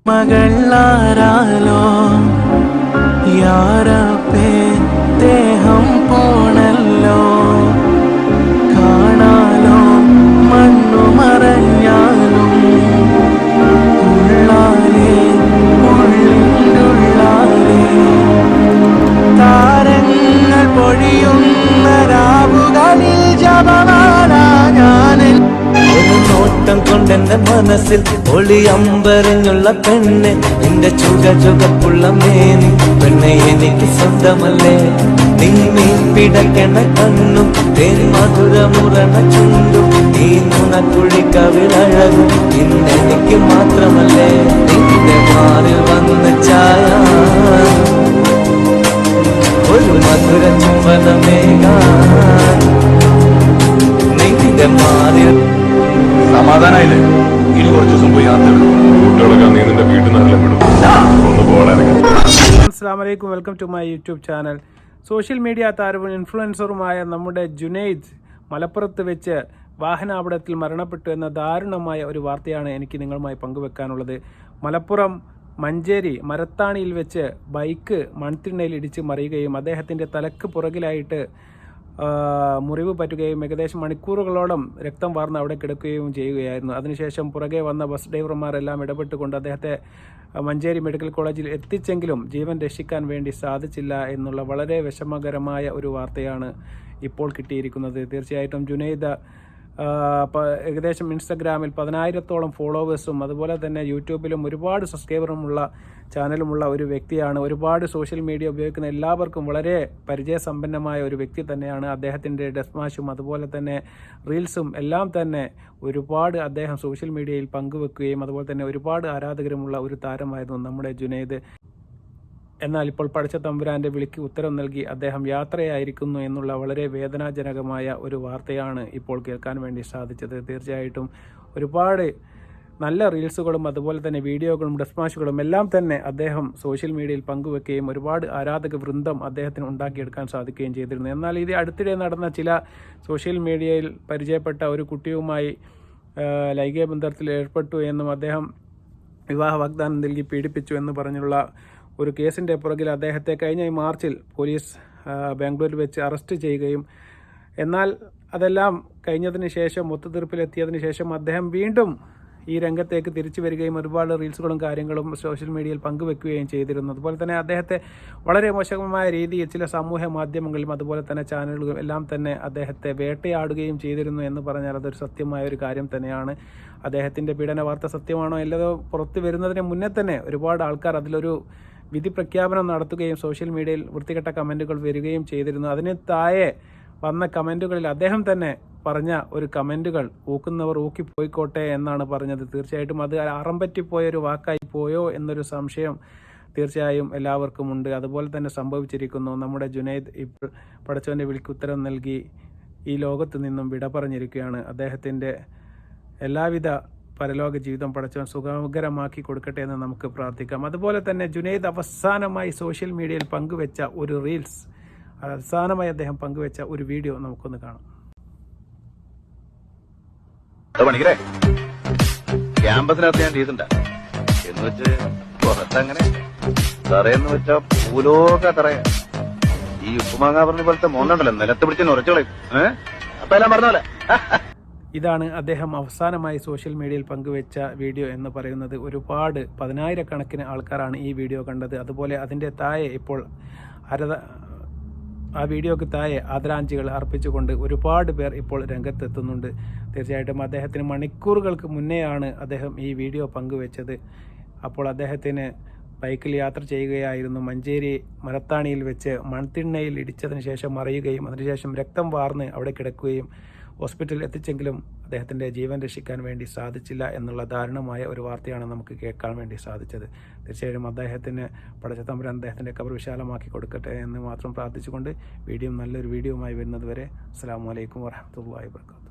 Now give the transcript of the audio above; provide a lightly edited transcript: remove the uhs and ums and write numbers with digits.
മകളാരാലോ യാരപ്പേ ദേഹം പോണല്ലോ കാണാലോ മണ്ണു മറഞ്ഞാലും ഉള്ളാലേ ഉള്ളിലുള്ളാലേ താരങ്ങൾ പൊഴിയുന്ന രാവുകളിൽ ജപമാല ഞാനൻ ഒരു നോട്ടം കൊണ്ടെന്റെ മനസ്സിൽ ഒളി അമ്പരഞ്ഞുള്ള പെണ്ണ് നിന്റെ ചുകചുകപ്പുള്ള മേനി പെണ്ണെ എനിക്ക് സ്വന്തമല്ലേ നിന്നെ പിടക്കണ കണ്ണും തേൻ മധുരമുറണ ചുണ്ടും നീ നുണക്കുഴി കവിളഴകും ഇന്നെനിക്ക് മാത്രമല്ലേ നിന്റെ മാറിൽ വന്ന ചായ ഒരു മധുര ചുംബനമേകാൻ നിന്റെ മാറിൽ സമാധാനായില്ലേ? ഇനി കുറച്ച് ദിവസം പോയി കുട്ടികളൊക്കെ നീ നിന്റെ വീട്ടിൽ നിന്നെല്ലാം വിടും. ഒന്ന് പോകാൻ. അസ്സലാമു അലൈക്കും, welcome to my YouTube channel. Social media താരവും ഇൻഫ്ലുവൻസറുമായ നമ്മുടെ ജുനൈദ് മലപ്പുറത്ത് വെച്ച് വാഹനാപകടത്തിൽ മരണപ്പെട്ടു എന്ന ദാരുണമായ ഒരു വാർത്തയാണ് എനിക്ക് നിങ്ങളുമായി പങ്കുവെക്കാനുള്ളത്. മലപ്പുറം മഞ്ചേരി മരത്താണിയിൽ വെച്ച് ബൈക്ക് മൺതിണ്ണയിൽ ഇടിച്ച് മറിയുകയും അദ്ദേഹത്തിൻ്റെ തലക്ക് പുറകിലായിട്ട് മുറിവ് പറ്റുകയും ഏകദേശം മണിക്കൂറുകളോളം രക്തം വാർന്ന് അവിടെ കിടക്കുകയും ചെയ്യുകയായിരുന്നു. അതിനുശേഷം പുറകെ വന്ന ബസ് ഡ്രൈവർമാരെല്ലാം ഇടപെട്ടുകൊണ്ട് അദ്ദേഹത്തെ മഞ്ചേരി മെഡിക്കൽ കോളേജിൽ എത്തിച്ചെങ്കിലും ജീവൻ രക്ഷിക്കാൻ വേണ്ടി സാധിച്ചില്ല എന്നുള്ള വളരെ വിഷമകരമായ ഒരു വാർത്തയാണ് ഇപ്പോൾ കിട്ടിയിരിക്കുന്നത്. തീർച്ചയായിട്ടും ജുനൈദ് ഏകദേശം ഇൻസ്റ്റഗ്രാമിൽ 10,000-ഓളം ഫോളോവേഴ്സും അതുപോലെ തന്നെ യൂട്യൂബിലും ഒരുപാട് സബ്സ്ക്രൈബറുമുള്ള ചാനലുമുള്ള ഒരു വ്യക്തിയാണ്. ഒരുപാട് സോഷ്യൽ മീഡിയ ഉപയോഗിക്കുന്ന എല്ലാവർക്കും വളരെ പരിചയസമ്പന്നമായ ഒരു വ്യക്തി തന്നെയാണ്. അദ്ദേഹത്തിൻ്റെ ഡെസ്മാഷും അതുപോലെ തന്നെ റീൽസും എല്ലാം തന്നെ ഒരുപാട് അദ്ദേഹം സോഷ്യൽ മീഡിയയിൽ പങ്കുവെക്കുകയും അതുപോലെ തന്നെ ഒരുപാട് ആരാധകരുമുള്ള ഒരു താരമായിരുന്നു നമ്മുടെ ജുനൈദ്. എന്നാൽ ഇപ്പോൾ പടച്ച തമ്പുരാൻ്റെ വിളിക്ക് ഉത്തരം നൽകി അദ്ദേഹം യാത്രയായിരിക്കുന്നു എന്നുള്ള വളരെ വേദനാജനകമായ ഒരു വാർത്തയാണ് ഇപ്പോൾ കേൾക്കാൻ വേണ്ടി സാധിച്ചത്. തീർച്ചയായിട്ടും ഒരുപാട് നല്ല റീൽസുകളും അതുപോലെ തന്നെ വീഡിയോകളും ഡെസ്മാഷുകളും എല്ലാം തന്നെ അദ്ദേഹം സോഷ്യൽ മീഡിയയിൽ പങ്കുവെക്കുകയും ഒരുപാട് ആരാധക വൃന്ദം അദ്ദേഹത്തിന് ഉണ്ടാക്കിയെടുക്കാൻ സാധിക്കുകയും ചെയ്തിരുന്നു. എന്നാൽ ഇത് അടുത്തിടെ നടന്ന ചില സോഷ്യൽ മീഡിയയിൽ പരിചയപ്പെട്ട ഒരു കുട്ടിയുമായി ലൈംഗിക ബന്ധത്തിൽ ഏർപ്പെട്ടു എന്നും അദ്ദേഹം വിവാഹ വാഗ്ദാനം നൽകി പീഡിപ്പിച്ചു എന്ന് പറഞ്ഞുള്ള ഒരു കേസിൻ്റെ പുറകിൽ അദ്ദേഹത്തെ കഴിഞ്ഞ മാർച്ചിൽ പോലീസ് ബാംഗ്ലൂരിൽ വെച്ച് അറസ്റ്റ് ചെയ്യുകയും എന്നാൽ അതെല്ലാം കഴിഞ്ഞതിന് ശേഷം ഒത്തുതീർപ്പിലെത്തിയതിന് ശേഷം അദ്ദേഹം വീണ്ടും ഈ രംഗത്തേക്ക് തിരിച്ചു വരികയും ഒരുപാട് റീൽസുകളും കാര്യങ്ങളും സോഷ്യൽ മീഡിയയിൽ പങ്കുവെക്കുകയും ചെയ്തിരുന്നു. അതുപോലെ തന്നെ അദ്ദേഹത്തെ വളരെ മോശമായ രീതിയിൽ ചില സാമൂഹ്യ മാധ്യമങ്ങളിലും അതുപോലെ തന്നെ ചാനലുകളും എല്ലാം തന്നെ അദ്ദേഹത്തെ വേട്ടയാടുകയും ചെയ്തിരുന്നു എന്ന് പറഞ്ഞാൽ അതൊരു സത്യമായ ഒരു കാര്യം തന്നെയാണ്. അദ്ദേഹത്തിൻ്റെ പീഡന വാർത്ത സത്യമാണോ അല്ലതോ പുറത്തു വരുന്നതിന് മുന്നേ തന്നെ ഒരുപാട് ആൾക്കാർ അതിലൊരു വിധി പ്രഖ്യാപനം നടത്തുകയും സോഷ്യൽ മീഡിയയിൽ വൃത്തികെട്ട കമൻറ്റുകൾ വരികയും ചെയ്തിരുന്നു. അതിന് താഴെ വന്ന കമൻറ്റുകളിൽ അദ്ദേഹം തന്നെ പറഞ്ഞ ഒരു കമൻറ്റുകൾ ഊക്കുന്നവർ ഊക്കിപ്പോയിക്കോട്ടെ എന്നാണ് പറഞ്ഞത്. തീർച്ചയായിട്ടും അത് അറമ്പറ്റിപ്പോയൊരു വാക്കായി പോയോ എന്നൊരു സംശയം തീർച്ചയായും എല്ലാവർക്കും ഉണ്ട്. അതുപോലെ തന്നെ സംഭവിച്ചിരിക്കുന്നു. നമ്മുടെ ജുനൈദ് ഇപ്പോൾ പടച്ചവൻ്റെ വിളിക്ക് ഉത്തരം നൽകി ഈ ലോകത്ത് നിന്നും വിട പറഞ്ഞിരിക്കുകയാണ്. അദ്ദേഹത്തിൻ്റെ എല്ലാവിധ പരലോക ജീവിതം പടച്ചവൻ സുഖകരമാക്കി കൊടുക്കട്ടെ എന്ന് നമുക്ക് പ്രാർത്ഥിക്കാം. അതുപോലെ തന്നെ ജുനൈദ് അവസാനമായി സോഷ്യൽ മീഡിയയിൽ പങ്കുവെച്ച ഒരു റീൽസ്, അവസാനമായി അദ്ദേഹം പങ്കുവെച്ച ഒരു വീഡിയോ നമുക്കൊന്ന് കാണാം. ക്യാമ്പസിനകത്ത് ഞാൻ ഡീസന്റാ എന്ന് വെച്ച് പുറത്തങ്ങനെ തറയെന്ന് വെച്ചാ പൂലോക തറയാ. ഈ ഉപ്പുമാങ്ങ പറഞ്ഞ പോലത്തെ മോന്നുണ്ടല്ലോ നിലത്ത് പിടിച്ച് ഉറച്ചോളെ അപ്പൊ എല്ലാം പറഞ്ഞോലെ. ഇതാണ് അദ്ദേഹം അവസാനമായി സോഷ്യൽ മീഡിയയിൽ പങ്കുവെച്ച വീഡിയോ എന്ന് പറയുന്നത്. ഒരുപാട് 10,000-കണക്കിന് ആൾക്കാരാണ് ഈ വീഡിയോ കണ്ടത്. അതുപോലെ അതിൻ്റെ താഴെ ഇപ്പോൾ ആ വീഡിയോക്ക് താഴെ ആദരാഞ്ജലികൾ അർപ്പിച്ചുകൊണ്ട് ഒരുപാട് പേർ ഇപ്പോൾ രംഗത്തെത്തുന്നുണ്ട്. തീർച്ചയായിട്ടും അദ്ദേഹത്തിന് മണിക്കൂറുകൾക്ക് മുന്നെയാണ് അദ്ദേഹം ഈ വീഡിയോ പങ്കുവെച്ചത്. അപ്പോൾ അദ്ദേഹത്തിന് ബൈക്കിൽ യാത്ര ചെയ്യുകയായിരുന്നു. മഞ്ചേരി മരത്താണിയിൽ വെച്ച് മൺതിണ്ണയിൽ ഇടിച്ചതിന് ശേഷം മറിയുകയും അതിനുശേഷം രക്തം വാർന്ന് അവിടെ കിടക്കുകയും ഹോസ്പിറ്റലിൽ എത്തിച്ചെങ്കിലും അദ്ദേഹത്തിൻ്റെ ജീവൻ രക്ഷിക്കാൻ വേണ്ടി സാധിച്ചില്ല എന്നുള്ള ദാരുണമായ ഒരു വാർത്തയാണ് നമുക്ക് കേൾക്കാൻ വേണ്ടി സാധിച്ചത്. തീർച്ചയായും അദ്ദേഹത്തിന് പടച്ച തമ്പുരാൻ അദ്ദേഹത്തിൻ്റെ ഖബർ വിശാലമാക്കി കൊടുക്കട്ടെ എന്ന് മാത്രം പ്രാർത്ഥിച്ചുകൊണ്ട് നല്ലൊരു വീഡിയോയുമായി വരുന്നത് വരെ അസ്സലാമു അലൈക്കും വറഹ്മത്തുള്ളാഹി വബറകാതുഹു.